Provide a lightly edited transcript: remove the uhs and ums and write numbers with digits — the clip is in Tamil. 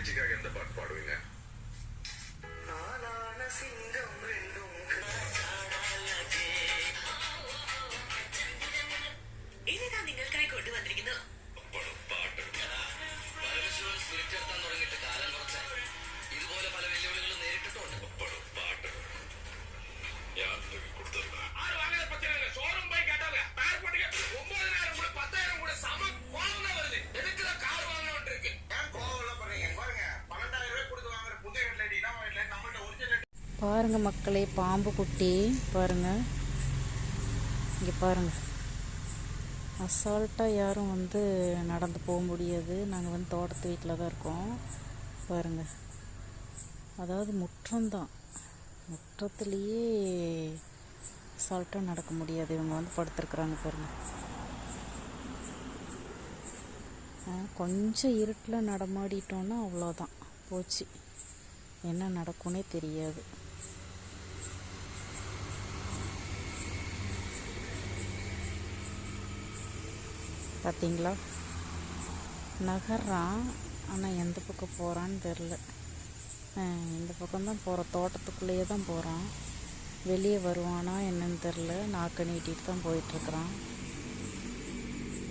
தங்கச்சிக்காக எந்த பாட்டு பாடுவீங்க? இதுதான் நீங்கள் கை கொண்டு வந்திருக்கீங்க. പാട്ട് തുടങ്ങിയിട്ട് കാലം കുറച്ച് ഇതുപോലെ പല വെല്ലുവിളികളും നേരിട്ടിട്ടുണ്ട്. പാട്ട് ഞാൻ കൊടുത്തല്ല. ஷோரூம் போய் கேட்டாங்க பேர் போட்டுக்க 9,000 கூட 10,000 கூட சம கோவம் தான் வருது. எதுக்கு கார் வாங்கணும் இருக்கு? ஏன் கோவம் பண்றீங்க? பாருங்க 12,000 ரூபாய் கொடுத்து வாங்குற புதிய ஹெட்லைட் இனோவா ஹெட்லைட் நம்மள்ட்ட ஒரிஜினல். பாருங்க மக்களே, பாம்பு குட்டி பாருங்க, இங்கே பாருங்க. அசால்ட்டாக யாரும் வந்து நடந்து போக முடியாது. நாங்கள் வந்து தோட்டத்து வீட்டில் தான் இருக்கோம். பாருங்கள், அதாவது முற்றம்தான், முற்றத்துலேயே அசால்ட்டாக நடக்க முடியாது. இவங்க வந்து படுத்துருக்குறாங்க பாருங்கள். கொஞ்சம் இருட்டில் நடமாடிட்டோன்னா அவ்வளோதான், போச்சு, என்ன நடக்கும்னே தெரியாது. பார்த்தீங்களா, நகர்றான், ஆனால் எந்த பக்கம் போகிறான்னு தெரில. இந்த பக்கம்தான் போகிறான், தோட்டத்துக்குள்ளேயே தான் போகிறான். வெளியே வருவானா என்னன்னு தெரில, நாக்கு நீட்டிட்டு தான் போயிட்டுருக்குறான்.